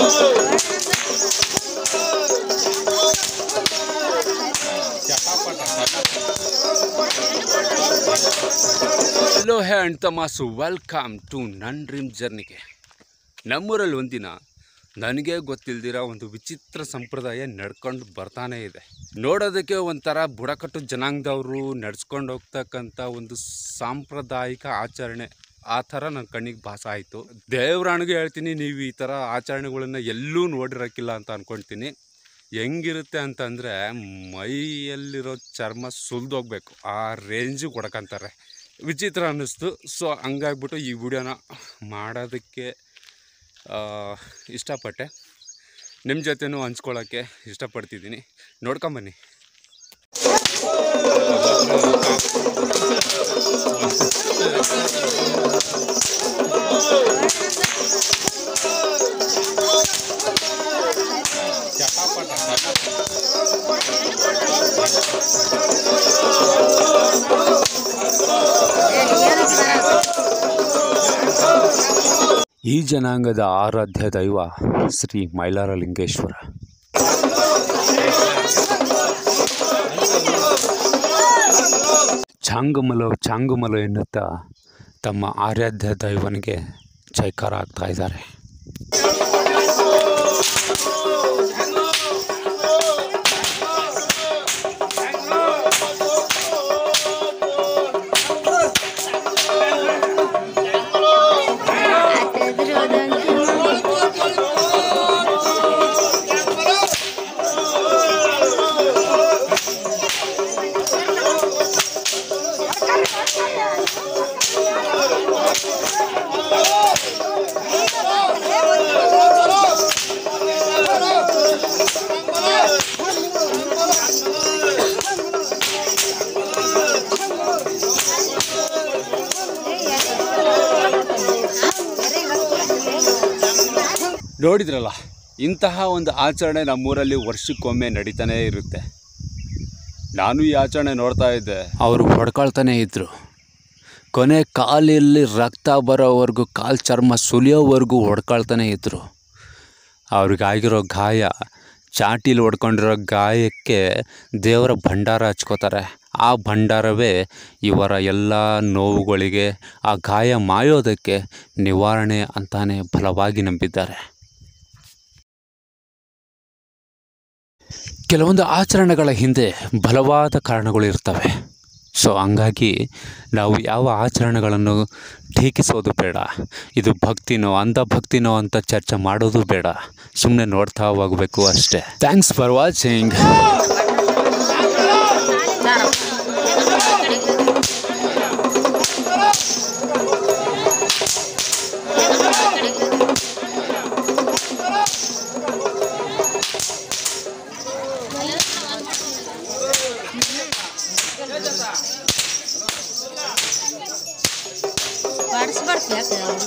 Hello hey and ತಮಾಸು, welcome to ನನ್ನ dream ಜರ್ನಿಗೆ. ನಮ್ಮೂರಲ್ಲಿ ಒಂದಿನ ನನಗೆ ಗೊತ್ತಿಲ್ದಿರೋ ಒಂದು ವಿಚಿತ್ರ ಸಂಪ್ರದಾಯ ನಡ್ಕೊಂಡು ಬರ್ತಾನೆ ಇದೆ. ನೋಡೋದಕ್ಕೆ ಒಂಥರ ಬುಡಕಟ್ಟು ಜನಾಂಗದವರು ನಡ್ಸ್ಕೊಂಡು ಹೋಗ್ತಕ್ಕಂಥ ಒಂದು ಸಾಂಪ್ರದಾಯಿಕ ಆಚರಣೆ ಆ ಥರ ನನ್ನ ಕಣ್ಣಿಗೆ ಭಾಸ ಆಯಿತು. ದೇವ್ರಾಣಿಗೆ ಹೇಳ್ತೀನಿ, ನೀವು ಈ ಥರ ಆಚರಣೆಗಳನ್ನು ಎಲ್ಲೂ ನೋಡಿರೋಕ್ಕಿಲ್ಲ ಅಂತ ಅಂದ್ಕೊಳ್ತೀನಿ. ಹೆಂಗಿರುತ್ತೆ ಅಂತಂದರೆ ಮೈಯಲ್ಲಿರೋ ಚರ್ಮ ಸುಲಿದೋಗ್ಬೇಕು, ಆ ರೇಂಜಿಗೆ ಹೊಡ್ಕೊಂತಾರೆ. ವಿಚಿತ್ರ ಅನ್ನಿಸ್ತು. ಸೊ ಹಂಗಾಗ್ಬಿಟ್ಟು ಈ ವಿಡಿಯೋನ ಮಾಡೋದಕ್ಕೆ ಇಷ್ಟಪಟ್ಟೆ. ನಿಮ್ಮ ಜೊತೆನೂ ಹಂಚ್ಕೊಳ್ಳೋಕ್ಕೆ ಇಷ್ಟಪಡ್ತಿದ್ದೀನಿ. ನೋಡ್ಕೊಂಬನ್ನಿ. ಈ ಜನಾಂಗದ ಆರಾಧ್ಯ ದೈವ ಶ್ರೀ ಮೈಲಾರಲಿಂಗೇಶ್ವರ. ಚಾಂಗುಮಲ ಎನ್ನುತ್ತಾ ತಮ್ಮ ಆರಾಧ್ಯ ದೈವನಿಗೆ ಜೈಕಾರ ಆಗ್ತಾ ಇದ್ದಾರೆ. ನೋಡಿದ್ರಲ್ಲ, ಇಂತಹ ಒಂದು ಆಚರಣೆ ನಮ್ಮೂರಲ್ಲಿ ವರ್ಷಕ್ಕೊಮ್ಮೆ ನಡೀತಾನೇ ಇರುತ್ತೆ. ನಾನು ಈ ಆಚರಣೆ ನೋಡ್ತಾ ಇದ್ದೆ. ಅವರು ಹೊಡ್ಕೊಳ್ತಾನೆ ಇದ್ದರು. ಕೊನೆ ಕಾಲಲ್ಲಿ ರಕ್ತ ಬರೋವರೆಗೂ, ಕಾಲು ಚರ್ಮ ಸುಲಿಯೋವರೆಗೂ ಹೊಡ್ಕೊಳ್ತಾನೆ ಇದ್ದರು. ಅವ್ರಿಗಾಗಿರೋ ಗಾಯ, ಚಾಟೀಲಿ ಹೊಡ್ಕೊಂಡಿರೋ ಗಾಯಕ್ಕೆ ದೇವರ ಭಂಡಾರ ಹಚ್ಕೋತಾರೆ. ಆ ಭಂಡಾರವೇ ಇವರ ಎಲ್ಲ ನೋವುಗಳಿಗೆ, ಆ ಗಾಯ ಮಾಯೋದಕ್ಕೆ ನಿವಾರಣೆ ಅಂತಾನೆ ಬಲವಾಗಿ ನಂಬಿದ್ದಾರೆ. ಕೆಲವೊಂದು ಆಚರಣೆಗಳ ಹಿಂದೆ ಬಲವಾದ ಕಾರಣಗಳು ಇರ್ತವೆ. ಸೊ ಹಂಗಾಗಿ ನಾವು ಯಾವ ಆಚರಣೆಗಳನ್ನು ಟೀಕಿಸೋದು ಬೇಡ. ಇದು ಭಕ್ತಿನೋ ಅಂಧಭಕ್ತಿನೋ ಅಂತ ಚರ್ಚೆ ಮಾಡೋದು ಬೇಡ. ಸುಮ್ಮನೆ ನೋಡ್ತಾ ಹೋಗಬೇಕು ಅಷ್ಟೇ. Thanks for watching. ಬರ್ಸ್